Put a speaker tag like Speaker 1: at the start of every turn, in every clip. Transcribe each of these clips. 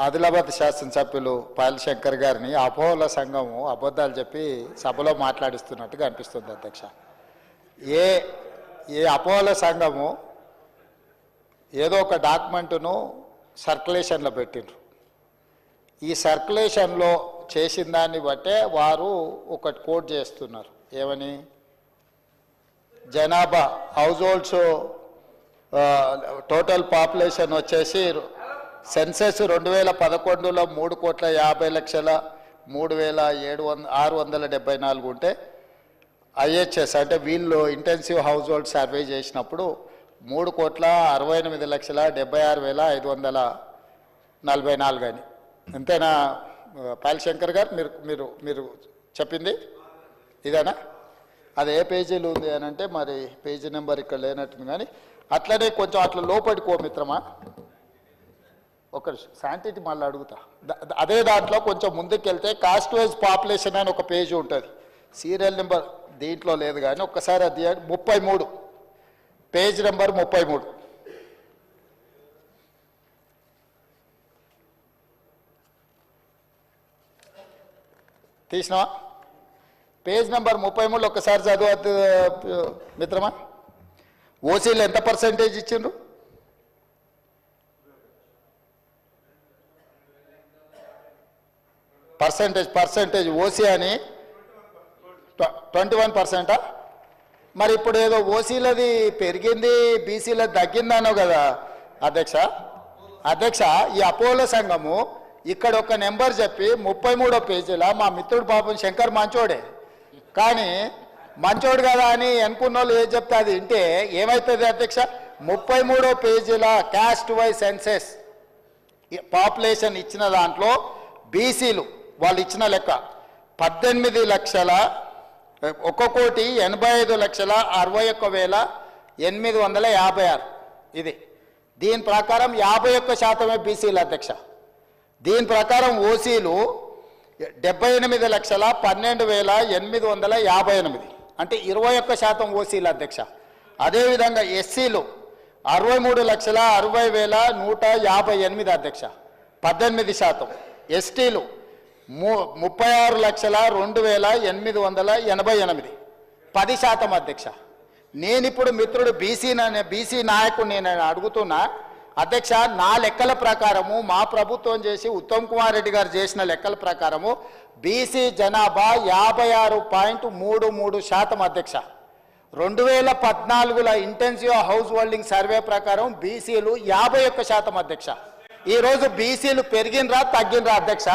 Speaker 1: ఆదిలాబాద్ శాసనసభ్యులు పాయల్ శంకర్ గారిని అపోహల సంఘము అబద్ధాలు చెప్పి సభలో మాట్లాడిస్తున్నట్టుగా అనిపిస్తుంది అధ్యక్ష. ఏ అపోహల సంఘము ఏదో ఒక డాక్యుమెంట్ను సర్క్యులేషన్లో పెట్టిండ్రు. ఈ సర్క్యులేషన్లో చేసిన దాన్ని బట్టే వారు ఒకటి కోట్ చేస్తున్నారు. ఏమని? జనాభా హౌస్ హోల్డ్స్ టోటల్ పాపులేషన్ వచ్చేసి సెన్సెస్ 2011లో 3,50,03,674 ఉంటే ఐహెచ్ఎస్ అంటే వీళ్ళు ఇంటెన్సివ్ హౌస్ హోల్డ్ సర్వే చేసినప్పుడు 3,68,76,544 అని. అంతేనా పాయల్ శంకర్ గారు? మీరు చెప్పింది ఇదేనా? అది ఏ పేజీలో ఉంది అని అంటే మరి పేజీ నెంబర్ ఇక్కడ లేనట్టుంది. కానీ అట్లనే కొంచెం అట్లా లోపడికో మిత్రమా, ఒక శాంటిటీ మళ్ళీ అడుగుతా. అదే దాంట్లో కొంచెం ముందుకెళ్తే కాస్ట్ వైజ్ పాపులేషన్ అని ఒక పేజీ ఉంటుంది. సీరియల్ నెంబర్ దీంట్లో లేదు కానీ ఒక్కసారి అది 33 పేజ్ నెంబర్ 33. తీసినావా? పేజ్ నెంబర్ 33 ఒక్కసారి చదువు మిత్రమా. ఓసీలు ఎంత పర్సెంటేజ్ ఇచ్చిండ్రు? పర్సెంటేజ్ ఓసీ అని 21%. మరి ఇప్పుడు ఏదో ఓసీలది పెరిగింది బీసీలది తగ్గిందనో కదా అధ్యక్ష. ఈ అపోలో సంఘము ఇక్కడ ఒక నెంబర్ చెప్పి 33వ పేజీలో మా మిత్రుడు పాపం శంకర్ మంచోడే, కానీ మంచోడు కదా అని అనుకున్న వాళ్ళు ఏం చెప్తే అది వింటే ఏమవుతుంది అధ్యక్ష? 33వ పేజీలో క్యాస్ట్ వైజ్ సెన్సెస్ పాపులేషన్ ఇచ్చిన దాంట్లో బీసీలు వాళ్ళు ఇచ్చిన లెక్క 1,85,61,61,856 ఇది. దీని ప్రకారం 51% బీసీలు అధ్యక్ష. దీని ప్రకారం ఓసీలు 78,12,858 అంటే 21% ఓసీలు అధ్యక్ష. అదేవిధంగా ఎస్సీలు 63,60,158 అధ్యక్ష, 18%. ఎస్టీలు 36,02,888 10% అధ్యక్ష. నేనిప్పుడు మిత్రుడు బీసీ నాయకుడు నేను అడుగుతున్నా అధ్యక్ష, నా లెక్కల ప్రకారము మా ప్రభుత్వం చేసి ఉత్తమ్ కుమార్ రెడ్డి గారు చేసిన లెక్కల ప్రకారము బీసీ జనాభా 56.33% అధ్యక్ష. 2014లో ఇంటెన్సివ్ హౌస్ హోల్డింగ్ సర్వే ప్రకారం బీసీలు 51% అధ్యక్ష. ఈరోజు బీసీలు పెరిగినరా తగ్గినరా అధ్యక్ష?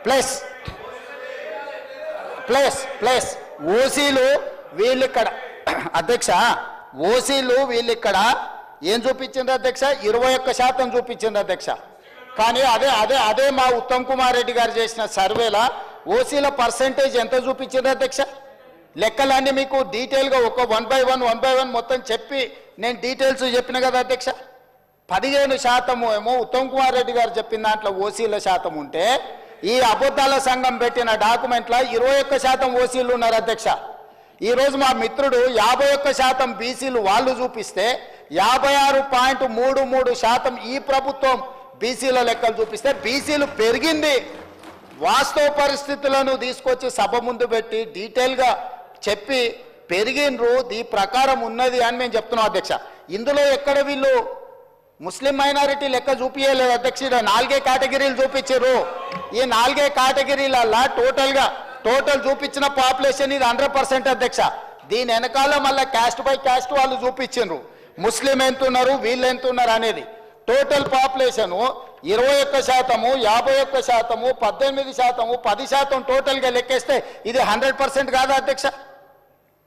Speaker 1: ప్లస్ ఓసీలు వీళ్ళిక్కడ అధ్యక్ష, ఓసీలు వీళ్ళిక్కడ ఏం చూపించింది అధ్యక్ష? 21% చూపించింది అధ్యక్ష. కానీ అదే మా ఉత్తమ్ కుమార్ రెడ్డి గారు చేసిన సర్వేలా ఓసీల పర్సెంటేజ్ ఎంత చూపించింది అధ్యక్ష? లెక్కలన్నీ మీకు డీటెయిల్గా ఒక 1 by 1 మొత్తం చెప్పి నేను డీటెయిల్స్ చెప్పిన కదా అధ్యక్ష. 15% ఏమో ఉత్తమ్ కుమార్ రెడ్డి గారు చెప్పిన దాంట్లో ఓసీల శాతం ఉంటే ఈ అబద్ధాల సంఘం పెట్టిన డాక్యుమెంట్లో 21% ఓసీలు ఉన్నారు అధ్యక్ష. ఈరోజు మా మిత్రుడు 51% బీసీలు వాళ్ళు చూపిస్తే 56.33% ఈ ప్రభుత్వం బీసీల లెక్కలు చూపిస్తే బీసీలు పెరిగింది. వాస్తవ పరిస్థితులను తీసుకొచ్చి సభ ముందు పెట్టి డీటెయిల్గా చెప్పి పెరిగినరు, ఈ ప్రకారం ఉన్నది అని మేము చెప్తున్నాం అధ్యక్ష. ఇందులో ఎక్కడ వీళ్ళు ముస్లిం మైనారిటీ లెక్క చూపించలేదు అధ్యక్ష. 4 కేటగిరీలు చూపించారు. ఈ 4 కేటగిరీలల్లా టోటల్ చూపించిన పాపులేషన్ ఇది 100% అధ్యక్ష. దీని వెనకాల మళ్ళీ క్యాస్ట్ బై క్యాస్ట్ వాళ్ళు చూపించారు, ముస్లిం ఎంత ఉన్నారు వీళ్ళు ఎంత ఉన్నారు అనేది. టోటల్ పాపులేషను 21%, 51%, 18%, 10% టోటల్గా లెక్కేస్తే ఇది 100% కాదా అధ్యక్ష?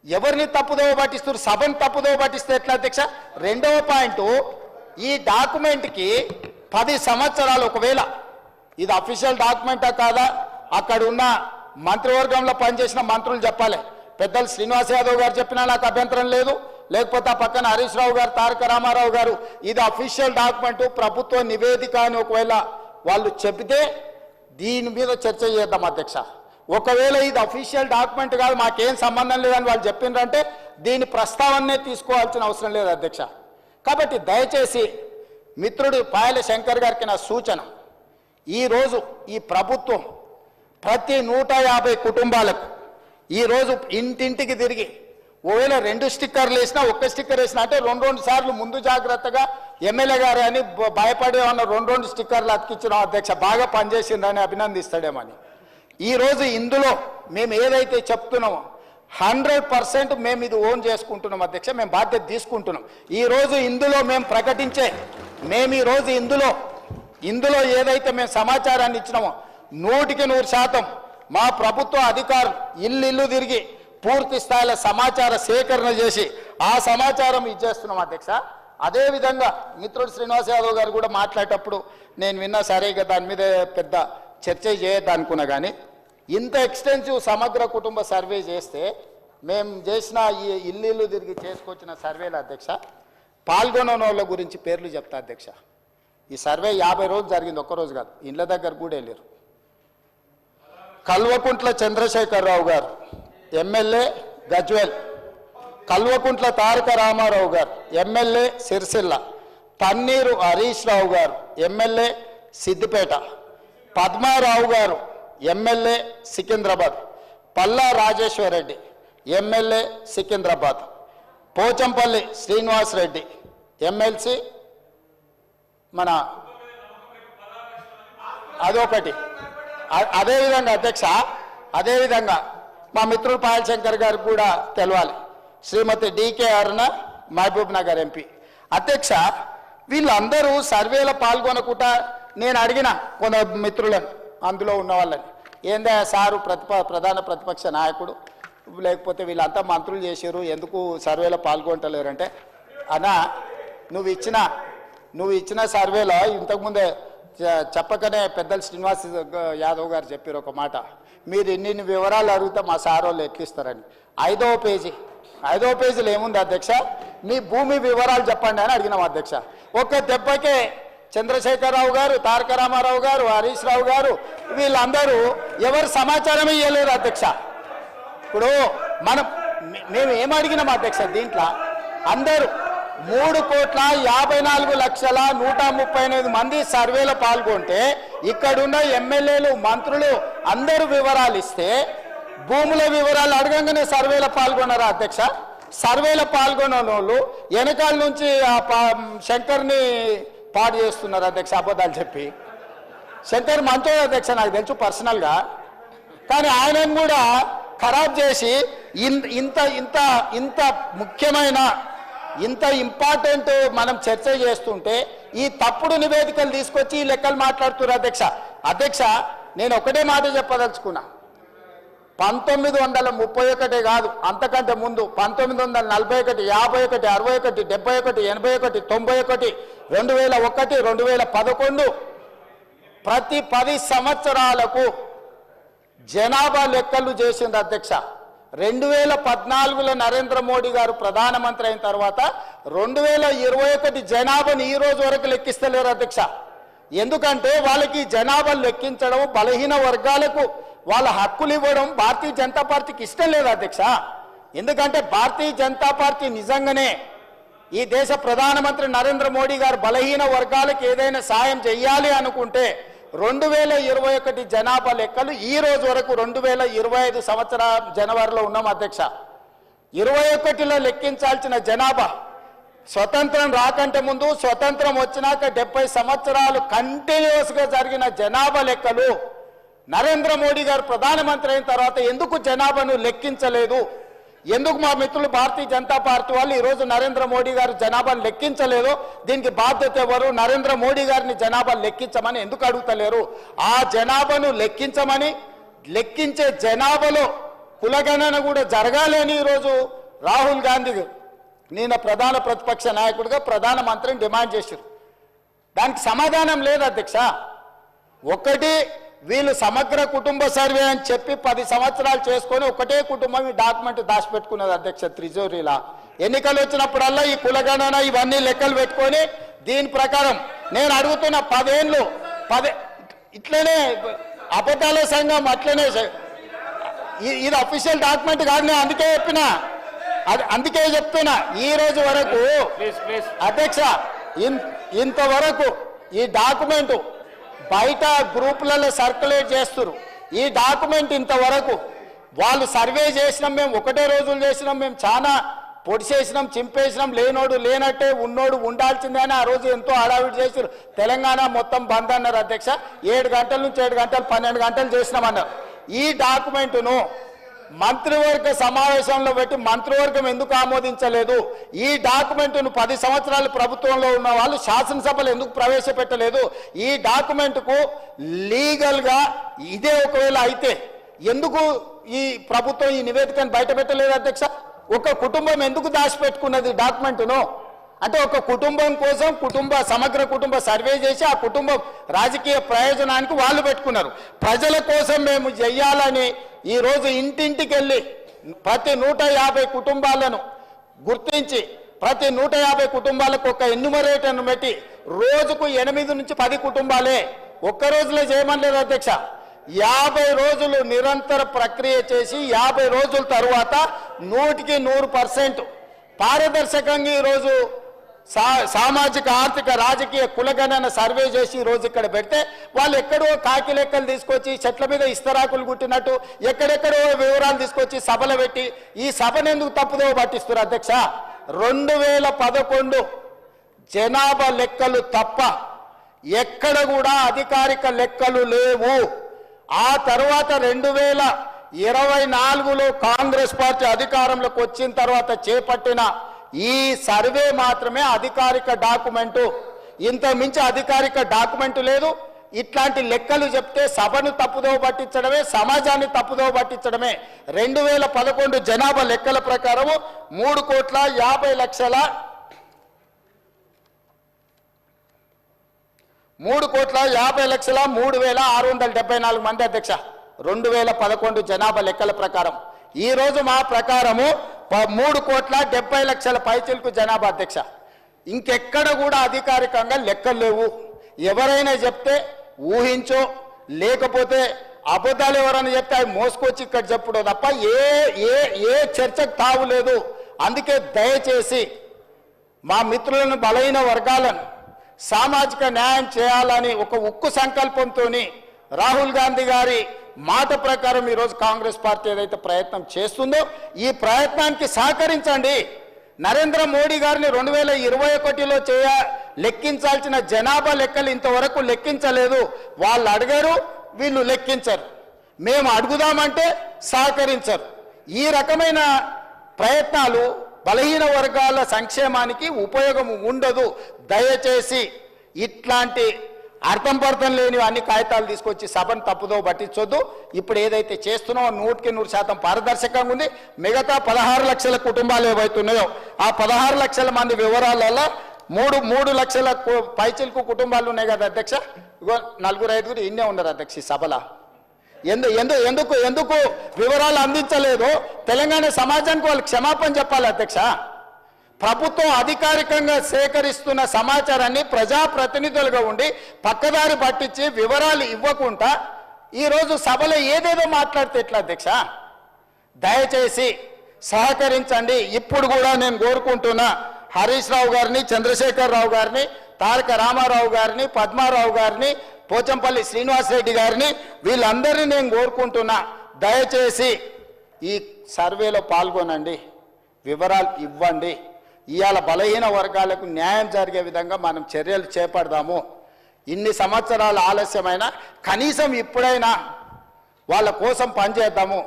Speaker 1: ఎవరిని తప్పుదోవ పట్టిస్తారు? సభను తప్పుదోవ పట్టిస్తే ఎట్లా అధ్యక్ష? రెండవ పాయింట్, ఈ డాక్యుమెంట్కి 10 సంవత్సరాలు ఒకవేళ ఇది అఫీషియల్ డాక్యుమెంటా కాదా అక్కడ ఉన్న మంత్రివర్గంలో పనిచేసిన మంత్రులు చెప్పాలి. పెద్దలు శ్రీనివాస్ యాదవ్ గారు చెప్పినా నాకు అభ్యంతరం లేదు, లేకపోతే ఆ పక్కన హరీష్ రావు గారు, తారక రామారావు గారు ఇది అఫీషియల్ డాక్యుమెంట్ ప్రభుత్వ నివేదిక అని ఒకవేళ వాళ్ళు చెబితే దీని మీద చర్చ చేద్దాం అధ్యక్ష. ఒకవేళ ఇది అఫీషియల్ డాక్యుమెంట్ కాదు మాకేం సంబంధం లేదని వాళ్ళు చెప్పిండ్రంటే దీని ప్రస్తావనే తీసుకోవాల్సిన అవసరం లేదు అధ్యక్ష. కాబట్టి దయచేసి మిత్రుడు పాయల శంకర్ గారికి నా సూచన, ఈరోజు ఈ ప్రభుత్వం ప్రతి 150 కుటుంబాలకు ఈరోజు ఇంటింటికి తిరిగి ఒకవేళ 2 స్టిక్కర్లు వేసినా 1 స్టిక్కర్ వేసినా అంటే 2 సార్లు ముందు జాగ్రత్తగా ఎమ్మెల్యే గారు అని భయపడే ఉన్న 2 స్టిక్కర్లు అతికించిన అధ్యక్ష బాగా పనిచేసిందని అభినందిస్తాడేమని. ఈరోజు ఇందులో మేము ఏదైతే చెప్తున్నామో 100% మేము ఇది ఓన్ చేసుకుంటున్నాం అధ్యక్ష, మేము బాధ్యత తీసుకుంటున్నాం. ఈరోజు ఇందులో మేము ప్రకటించే ఈరోజు ఇందులో ఏదైతే మేము సమాచారాన్ని ఇచ్చినామో 100% మా ప్రభుత్వ అధికారులు ఇల్లు తిరిగి పూర్తి స్థాయిలో సమాచార సేకరణ చేసి ఆ సమాచారం ఇచ్చేస్తున్నాం అధ్యక్ష. అదేవిధంగా మిత్రుడు శ్రీనివాస్ యాదవ్ గారు కూడా మాట్లాడేటప్పుడు నేను విన్నా, సరే ఇక దాని మీద పెద్ద చర్చ చేయొద్దు అనుకున్నా, కానీ ఇంత ఎక్స్టెన్సివ్ సమగ్ర కుటుంబ సర్వే చేస్తే మేము చేసిన ఈ ఇల్లు తిరిగి చేసుకొచ్చిన సర్వేల అధ్యక్ష పాల్గొన్న వాళ్ళ గురించి పేర్లు చెప్తా అధ్యక్ష. ఈ సర్వే 50 రోజులు జరిగింది, ఒక్కరోజు కాదు, ఇళ్ళ దగ్గర కూడా వెళ్ళారు. కల్వకుంట్ల చంద్రశేఖరరావు గారు ఎమ్మెల్యే గజ్వేల్, కల్వకుంట్ల తారక రామారావు గారు ఎమ్మెల్యే సిరిసిల్ల, తన్నీరు హరీష్ రావు గారు ఎమ్మెల్యే సిద్దిపేట, పద్మారావు గారు MLA Secunderabad, Palla Rajeshwar Reddy MLA Secunderabad, Pochampally Srinivas Reddy MLC మన అదొకటి. అదేవిధంగా అధ్యక్ష, అదేవిధంగా మా మిత్రుడు పాయల్ శంకర్ గారికి కూడా తెలవాలి, శ్రీమతి డికే అరుణ మహబూబ్ నగర్ ఎంపీ. అధ్యక్ష, వీళ్ళందరూ సర్వేలో పాల్గొనకుండా నేను అడిగిన కొంత మిత్రులను అందులో ఉన్న వాళ్ళని, ఏందా సారు ప్రధాన ప్రతిపక్ష నాయకుడు లేకపోతే వీళ్ళంతా మంత్రులు చేశారు ఎందుకు సర్వేలో పాల్గొంటలేరంటే, అన్నా నువ్వు ఇచ్చిన సర్వేలో ఇంతకుముందే చెప్పకనే పెద్దలు శ్రీనివాస్ యాదవ్ గారు చెప్పారు ఒక మాట, మీరు ఇన్ని వివరాలు అడిగితే మా సార్ వాళ్ళు ఎట్లిస్తారని. 5వ పేజీలో ఏముంది అధ్యక్ష, మీ భూమి వివరాలు చెప్పండి అని అడిగినాం అధ్యక్ష. ఒక్క దెబ్బకే చంద్రశేఖరరావు గారు, తారక రామారావు గారు, హరీష్ రావు గారు వీళ్ళందరూ ఎవరు సమాచారం ఇవ్వలేరు అధ్యక్ష. ఇప్పుడు మేము ఏం అడిగినాం అధ్యక్ష, దీంట్లో అందరూ 3,54,138 మంది సర్వేలో పాల్గొంటే ఇక్కడున్న ఎమ్మెల్యేలు మంత్రులు అందరూ వివరాలు ఇస్తే భూముల వివరాలు అడగంగానే సర్వేలో పాల్గొన్నారా అధ్యక్ష? సర్వేలో పాల్గొన్న వాళ్ళు వెనకాల నుంచి శంకర్ని పాడు చేస్తున్నారు అధ్యక్ష, అబద్ధాలు చెప్పి. శంకర్ మంత్రుడు అధ్యక్ష, నాకు తెలుసు పర్సనల్గా, కానీ ఆయనను కూడా ఖరాబ్ చేసి ఇంత ముఖ్యమైన ఇంత ఇంపార్టెంట్ మనం చర్చ చేస్తుంటే ఈ తప్పుడు నివేదికలు తీసుకొచ్చి ఈ లెక్కలు మాట్లాడుతున్నారు అధ్యక్ష. నేను ఒకటే మాట చెప్పదలుచుకున్నా, 1931 కాదు అంతకంటే ముందు 1941, 51, 61, 71, 81, 91, 2001, 2011 ప్రతి 10 సంవత్సరాలకు జనాభా లెక్కలు చేసింది అధ్యక్ష. 2014లో నరేంద్ర మోడీ గారు ప్రధానమంత్రి అయిన తర్వాత 2021 జనాభాను ఈ రోజు వరకు లెక్కిస్తలేరు అధ్యక్ష. ఎందుకంటే వాళ్ళకి జనాభాను లెక్కించడం, బలహీన వర్గాలకు వాళ్ళ హక్కులు ఇవ్వడం భారతీయ జనతా పార్టీకి ఇష్టం లేదు అధ్యక్ష. ఎందుకంటే భారతీయ జనతా పార్టీ నిజంగానే ఈ దేశ ప్రధానమంత్రి నరేంద్ర మోడీ గారు బలహీన వర్గాలకు ఏదైనా సాయం చేయాలి అనుకుంటే 2021 జనాభా లెక్కలు ఈ రోజు వరకు 2025 సంవత్సరం జనవరిలో ఉన్నాం అధ్యక్ష. 21లో లెక్కించాల్సిన జనాభా స్వతంత్రం రాకంటే ముందు, స్వతంత్రం వచ్చినాక 70 సంవత్సరాలు కంటిన్యూస్గా జరిగిన జనాభా లెక్కలు నరేంద్ర మోడీ గారు ప్రధానమంత్రి అయిన తర్వాత ఎందుకు జనాభాను లెక్కించలేదు? ఎందుకు మా మిత్రులు భారతీయ జనతా పార్టీ వాళ్ళు ఈరోజు నరేంద్ర మోడీ గారు జనాభాను లెక్కించలేదు? దీనికి బాధ్యత ఎవరు? నరేంద్ర మోడీ గారిని జనాభాను లెక్కించమని ఎందుకు అడుగుతలేరు? ఆ జనాభాను లెక్కించమని, లెక్కించే జనాభాలో కులగణన కూడా జరగాలి అని ఈరోజు రాహుల్ గాంధీ నేను ప్రధాన ప్రతిపక్ష నాయకుడిగా ప్రధానమంత్రిని డిమాండ్ చేశారు. దానికి సమాధానం లేదు అధ్యక్ష. ఒకటి, వీళ్ళు సమగ్ర కుటుంబ సర్వే అని చెప్పి 10 సంవత్సరాలు చేసుకొని ఒకటే కుటుంబం ఈ డాక్యుమెంట్ దాచిపెట్టుకున్నది అధ్యక్ష త్రిజోరీలా. ఎన్నికలు వచ్చినప్పుడల్లా ఈ కులగణన ఇవన్నీ లెక్కలు పెట్టుకొని దీని ప్రకారం నేను అడుగుతున్న 10 ఏళ్ళు ఇట్లనే అబద్ధాల సంఘం అట్లనే ఇది అఫీషియల్ డాక్యుమెంట్ కాదు. నేను అందుకే చెప్తున్నా ఈ రోజు వరకు అధ్యక్ష ఇంతవరకు ఈ డాక్యుమెంట్ బయట గ్రూపులలో సర్క్యులేట్ చేస్తున్నారు. ఈ డాక్యుమెంట్ ఇంతవరకు వాళ్ళు సర్వే చేసినాం, మేము ఒకటే రోజులు చేసినాం, మేము చాలా పొడిచేసినాం, చింపేసినాం, లేనోడు లేనట్టే ఉన్నోడు ఉండాల్సిందే అని ఆ రోజు ఎంతో హడావిడి చేశారు. తెలంగాణ మొత్తం బంద్ అన్నారు అధ్యక్ష. 7 గంటల నుంచి 7 గంటలు 12 గంటలు చేసినామన్నారు. ఈ డాక్యుమెంటును మంత్రివర్గ సమావేశంలో పెట్టి మంత్రివర్గం ఎందుకు ఆమోదించలేదు? ఈ డాక్యుమెంట్ను 10 సంవత్సరాలు ప్రభుత్వంలో ఉన్న వాళ్ళు శాసనసభలో ఎందుకు ప్రవేశపెట్టలేదు? ఈ డాక్యుమెంట్కు లీగల్గా ఇదే ఒకవేళ అయితే ఎందుకు ఈ ప్రభుత్వం ఈ నివేదికను బయట పెట్టలేదు అధ్యక్ష? ఒక కుటుంబం ఎందుకు దాచిపెట్టుకున్నది డాక్యుమెంట్ను? అంటే ఒక కుటుంబం కోసం సమగ్ర కుటుంబ సర్వే చేసి ఆ కుటుంబం రాజకీయ ప్రయోజనానికి వాళ్ళు పెట్టుకున్నారు. ప్రజల కోసం మేము చెయ్యాలని ఈరోజు ఇంటింటికి వెళ్ళి ప్రతి 150 కుటుంబాలను గుర్తించి ప్రతి 150 కుటుంబాలకు ఒక ఎన్యూమరేటర్ను పెట్టి రోజుకు 8 నుంచి 10 కుటుంబాలే ఒక్క రోజులో చేయమనలేదు అధ్యక్ష. 50 రోజులు నిరంతర ప్రక్రియ చేసి 50 రోజుల తరువాత 100% పారదర్శకంగా ఈరోజు సామాజిక ఆర్థిక రాజకీయ కులగణన సర్వే చేసి ఈరోజు ఇక్కడ పెడితే వాళ్ళు ఎక్కడో కాకి లెక్కలు తీసుకొచ్చి చెట్ల మీద ఇస్తరాకులు కుట్టినట్టు ఎక్కడెక్కడో వివరాలు తీసుకొచ్చి సభలో పెట్టి ఈ సభను ఎందుకు తప్పుదో పట్టిస్తారు అధ్యక్ష? 2011 జనాభా లెక్కలు తప్ప ఎక్కడ కూడా అధికారిక లెక్కలు లేవు. ఆ తర్వాత 2024లో కాంగ్రెస్ పార్టీ అధికారంలోకి వచ్చిన తర్వాత చేపట్టిన ఈ సర్వే మాత్రమే అధికారిక డాక్యుమెంటు. ఇంత మించి అధికారిక డాక్యుమెంటు లేదు. ఇట్లాంటి లెక్కలు చెప్తే సభను తప్పుదో పట్టించడమే, సమాజాన్ని తప్పుదో పట్టించడమే. 2011 జనాభా లెక్కల ప్రకారం 3,50,03,674 మంది అధ్యక్ష 2011 జనాభా లెక్కల ప్రకారం. ఈ రోజు మా ప్రకారము 3,70,00,000 పైచిలకు జనాభా అధ్యక్ష. ఇంకెక్కడ కూడా అధికారికంగా లెక్కలు లేవు. ఎవరైనా చెప్తే ఊహించో లేకపోతే అబద్ధాలు ఎవరైనా చెప్తే అవి మోసుకొచ్చి ఇక్కడ చెప్పడం తప్ప ఏ చర్చకు తావు లేదు. అందుకే దయచేసి మా మిత్రులను బలహీన వర్గాలను సామాజిక న్యాయం చేయాలని ఒక ఉక్కు సంకల్పంతో రాహుల్ గాంధీ గారి మాట ప్రకారం ఈరోజు కాంగ్రెస్ పార్టీ ఏదైతే ప్రయత్నం చేస్తుందో ఈ ప్రయత్నానికి సహకరించండి. నరేంద్ర మోడీ గారిని 2021లో లెక్కించాల్సిన జనాభా లెక్కలు ఇంతవరకు లెక్కించలేదు. వాళ్ళు అడిగారు, వీళ్ళు లెక్కించరు. మేము అడుగుదామంటే సహకరించరు. ఈ రకమైన ప్రయత్నాలు బలహీన వర్గాల సంక్షేమానికి ఉపయోగం ఉండదు. దయచేసి ఇట్లాంటి అర్థం పర్థం లేని అన్ని కాగితాలు తీసుకొచ్చి సభను తప్పుదో పట్టించొద్దు. ఇప్పుడు ఏదైతే చేస్తున్నామో 100% పారదర్శకంగా ఉంది. మిగతా 16 లక్షల కుటుంబాలు ఏవైతున్నాయో ఆ 16 లక్షల మంది వివరాలలో 3 లక్షల పైచిలకు కుటుంబాలు ఉన్నాయి కదా అధ్యక్ష. ఇగో 4-5 ఇన్నే ఉన్నారు అధ్యక్ష ఈ సభలో. ఎందుకు వివరాలు అందించలేదు? తెలంగాణ సమాజానికి వాళ్ళు క్షమాపణ చెప్పాలి అధ్యక్ష. ప్రభుత్వం అధికారికంగా సేకరిస్తున్న సమాచారాన్ని ప్రజాప్రతినిధులుగా ఉండి పక్కదారి పట్టించి వివరాలు ఇవ్వకుండా ఈరోజు సభలో ఏదేదో మాట్లాడితే ఎట్లా అధ్యక్ష? దయచేసి సహకరించండి. ఇప్పుడు కూడా నేను కోరుకుంటున్నా హరీష్ రావు గారిని, చంద్రశేఖర్ రావు గారిని, తారక రామారావు గారిని, పద్మారావు గారిని, పోచంపల్లి శ్రీనివాసరెడ్డి గారిని, వీళ్ళందరినీ నేను కోరుకుంటున్నా దయచేసి ఈ సర్వేలో పాల్గొనండి, వివరాలు ఇవ్వండి. ఇవాళ బలహీన వర్గాలకు న్యాయం జరిగే విధంగా మనం చర్యలు చేపడదాము. ఇన్ని సంవత్సరాల ఆలస్యమైన కనీసం ఇప్పుడైనా వాళ్ళ కోసం పనిచేద్దాము.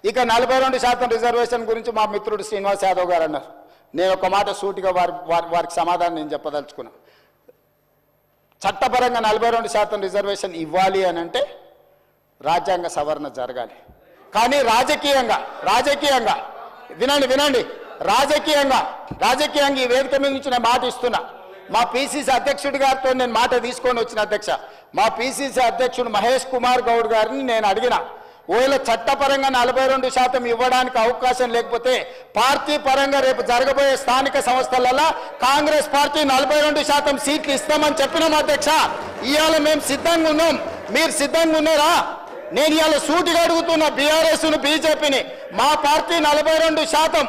Speaker 1: ఇక 42% రిజర్వేషన్ గురించి మా మిత్రుడు శ్రీనివాస్ యాదవ్ గారు అన్నారు. నేను ఒక మాట సూటిగా వారికి సమాధానం నేను చెప్పదలుచుకున్నా. చట్టపరంగా 42% రిజర్వేషన్ ఇవ్వాలి అని అంటే రాజ్యాంగ సవరణ జరగాలి. కానీ రాజకీయంగా వినండి రాజకీయంగా ఈ వేదిక మీద నుంచి నేను మాట ఇస్తున్నా. మా పిసిసి అధ్యక్షుడి గారితో నేను మాట తీసుకొని వచ్చిన అధ్యక్ష. మా పిసిసి అధ్యక్షుడు మహేష్ కుమార్ గౌడ్ గారిని నేను అడిగిన, ఒకవేళ చట్టపరంగా 42% ఇవ్వడానికి అవకాశం లేకపోతే పార్టీ పరంగా రేపు జరగబోయే స్థానిక సంస్థలలో కాంగ్రెస్ పార్టీ 42% సీట్లు ఇస్తామని చెప్పినాం అధ్యక్ష. ఇవాళ మేము సిద్ధంగా ఉన్నాం, మీరు సిద్ధంగా ఉన్నారా? నేను ఇవాళ సూటిగా అడుగుతున్నా బీఆర్ఎస్ను, బీజేపీని. మా పార్టీ 42%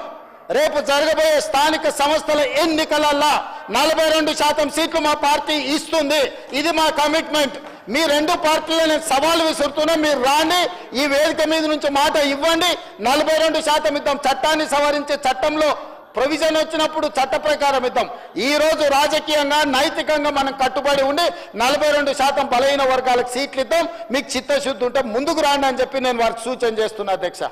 Speaker 1: రేపు జరగబోయే స్థానిక సంస్థల ఎన్నికలల్లో 42% సీట్లు మా పార్టీ ఇస్తుంది. ఇది మా కమిట్మెంట్. మీ రెండు పార్టీలను సవాలు విసురుతున్నా, మీరు రాండి, ఈ వేదిక మీద నుంచి మాట ఇవ్వండి, 42% ఇద్దాం. చట్టాన్ని సవరించే చట్టంలో ప్రొవిజన్ వచ్చినప్పుడు చట్ట ప్రకారం ఇద్దాం. ఈ రోజు రాజకీయంగా నైతికంగా మనం కట్టుబడి ఉండి 42% బలహీన వర్గాలకు సీట్లు ఇద్దాం. మీకు చిత్తశుద్ధి ఉంటే ముందుకు రాండి అని చెప్పి నేను వారికి సూచన చేస్తున్నా అధ్యక్ష.